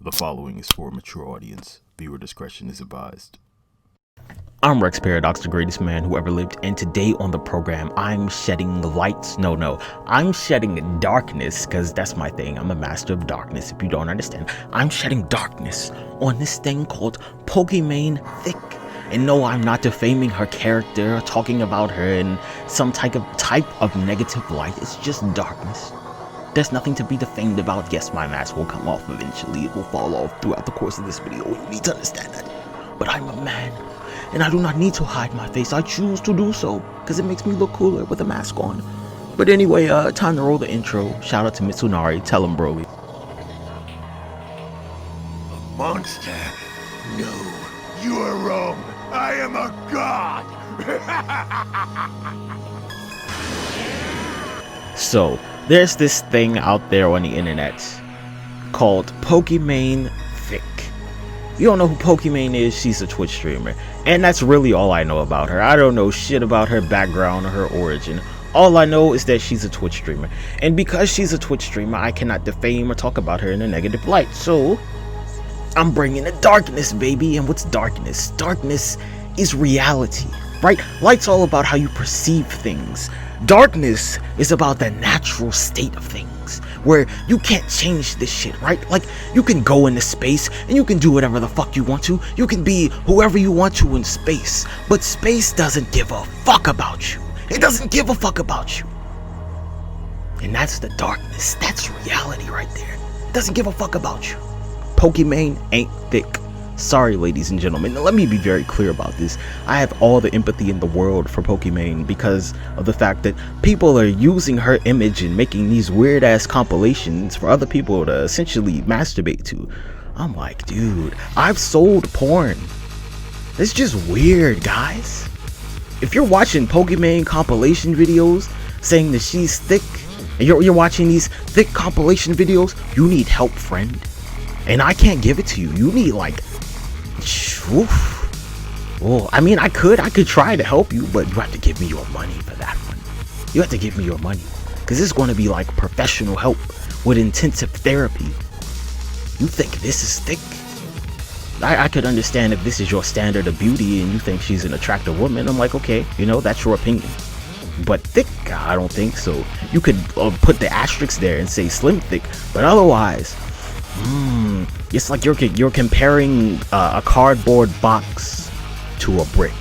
The following is for a mature audience. Viewer discretion is advised. I'm Rex Paradox, the greatest man who ever lived, and today on the program, I'm shedding lights. I'm shedding darkness, because that's my thing. I'm a master of darkness, if you don't understand. I'm shedding darkness on this thing called Pokimane Thicc. And no, I'm not defaming her character or talking about her in some type of negative light. It's just darkness. There's nothing to be defamed about. Yes, my mask will come off eventually. It will fall off throughout the course of this video. You need to understand that. But I'm a man, and I do not need to hide my face. I choose to do so, because it makes me look cooler with a mask on. But anyway, time to roll the intro. Shout out to Mitsunari. Tell him, Broly. A monster? No, you are wrong. I am a god! So, there's this thing out there on the internet called Pokimane Thicc. You don't know who Pokimane is? She's a Twitch streamer. And that's really all I know about her. I don't know shit about her background or her origin. All I know is that she's a Twitch streamer. And because she's a Twitch streamer, I cannot defame or talk about her in a negative light. So, I'm bringing the darkness, baby. And what's darkness? Darkness is reality, right? Light's all about how you perceive things. Darkness is about the natural state of things, where you can't change this shit, right? Like, you can go into space and you can do whatever the fuck you want to. You can be whoever you want to in space, but space doesn't give a fuck about you. It doesn't give a fuck about you. And that's the darkness. That's reality right there. It doesn't give a fuck about you. Pokimane ain't Thicc. Sorry, ladies and gentlemen. Now, let me be very clear about this. I have all the empathy in the world for Pokimane because of the fact that people are using her image and making these weird ass compilations for other people to essentially masturbate to. I'm like, dude, I've sold porn. It's just weird, guys. If you're watching Pokimane compilation videos saying that she's thick, and you're watching these thick compilation videos, you need help, friend. And I can't give it to you. You need like, well, I mean, I could try to help you, but you have to give me your money for that one. You have to give me your money, because this is going to be like professional help with intensive therapy. You think this is thick? I could understand if this is your standard of beauty and you think she's an attractive woman. I'm like, okay, that's your opinion. But thick, I don't think so. You could put the asterisk there and say slim thick, but otherwise, it's like you're comparing a cardboard box to a brick.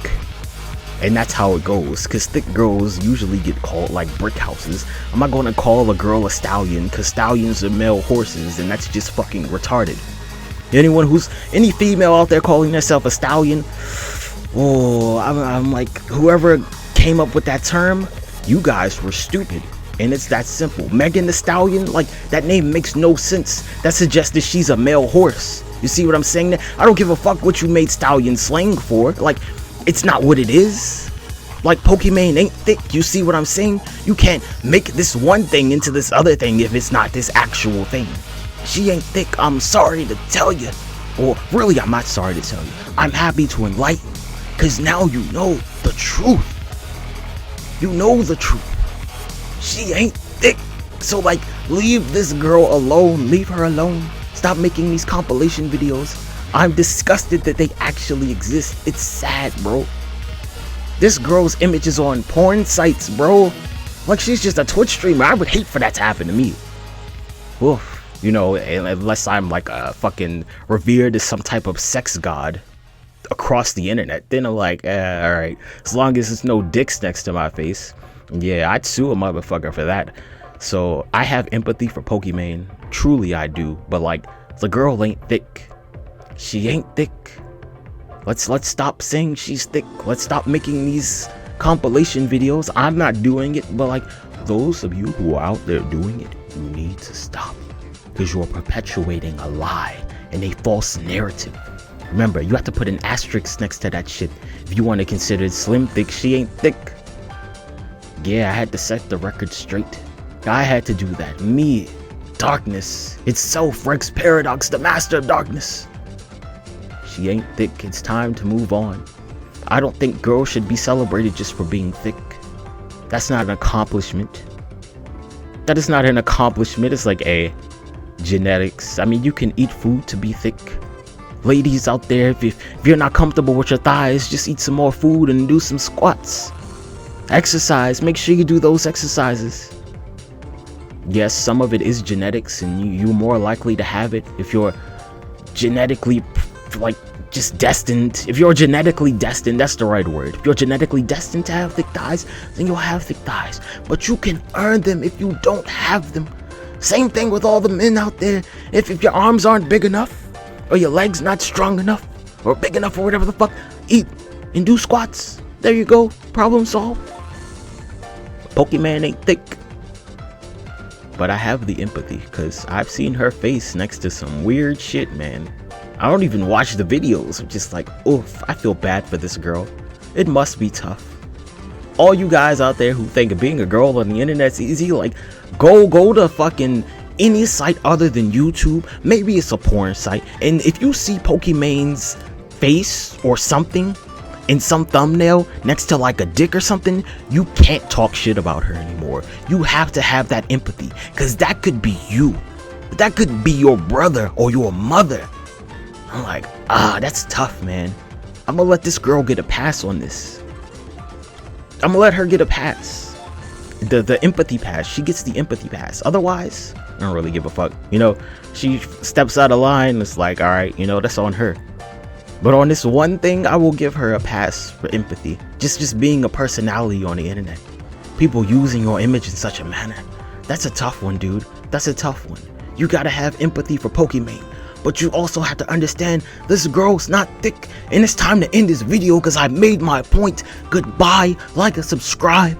And that's how it goes, because thick girls usually get called like brick houses. I'm not going to call a girl a stallion, because stallions are male horses, and that's just fucking retarded. Any female out there calling herself a stallion, I'm like, whoever came up with that term, you guys were stupid. And it's that simple. Megan the Stallion, like, that name makes no sense. That suggests that she's a male horse. You see what I'm saying there? I don't give a fuck what you made stallion slang for. Like, it's not what it is. Like, Pokimane ain't thick. You see what I'm saying? You can't make this one thing into this other thing if it's not this actual thing. She ain't thick. I'm sorry to tell you. Or really, I'm not sorry to tell you. I'm happy to enlighten. Because now you know the truth. You know the truth. She ain't thick. So, like, leave this girl alone. Leave her alone. Stop making these compilation videos. I'm disgusted that they actually exist. It's sad, bro. This girl's image is on porn sites, bro. Like, she's just a Twitch streamer. I would hate for that to happen to me. Oof. Unless I'm like a fucking revered as some type of sex god across the internet. Then I'm like, alright. As long as there's no dicks next to my face. Yeah, I'd sue a motherfucker for that. So I have empathy for Pokimane. Truly I do. But like, the girl ain't thick. She ain't thick. Let's stop saying she's thick. Let's stop making these compilation videos. I'm not doing it, but like, those of you who are out there doing it, you need to stop. Because you're perpetuating a lie and a false narrative. Remember, you have to put an asterisk next to that shit if you want to consider it slim thick. She ain't thick. Yeah, I had to set the record straight. I had to do that. Me, darkness itself, Rex Paradox, the master of darkness. She ain't thick. It's time to move on. I don't think girls should be celebrated just for being thick. That's not an accomplishment. That is not an accomplishment. It's like, hey, genetics. I mean, you can eat food to be thick. Ladies out there, if you're not comfortable with your thighs, just eat some more food and do some squats. Exercise, make sure you do those exercises. Yes, some of it is genetics, and you're more likely to have it if you're genetically, like, just destined. If you're genetically destined, that's the right word. If you're genetically destined to have thick thighs, then you'll have thick thighs. But you can earn them if you don't have them. Same thing with all the men out there. If your arms aren't big enough, or your legs not strong enough, or big enough, or whatever the fuck, eat and do squats. There you go, problem solved. Pokimane ain't thick, but I have the empathy, because I've seen her face next to some weird shit, man. I don't even watch the videos. I'm just like, oof, I feel bad for this girl. It must be tough. All you guys out there who think being a girl on the internet's easy, like, go to fucking any site other than YouTube. Maybe it's a porn site, and if you see Pokimane's face or something in some thumbnail next to like a dick or something, you can't talk shit about her anymore. You have to have that empathy, because that could be you. That could be your brother or your mother. I'm like, that's tough, man. I'm gonna let this girl get a pass on this. I'm gonna let her get a pass. The empathy pass. She gets the empathy pass. Otherwise, I don't really give a fuck. You know, she steps out of line, it's like, alright, you know, that's on her. But on this one thing, I will give her a pass for empathy. Just being a personality on the internet. People using your image in such a manner. That's a tough one, dude. That's a tough one. You gotta have empathy for Pokimane. But you also have to understand this girl's not thick. And it's time to end this video because I made my point. Goodbye. Like and subscribe.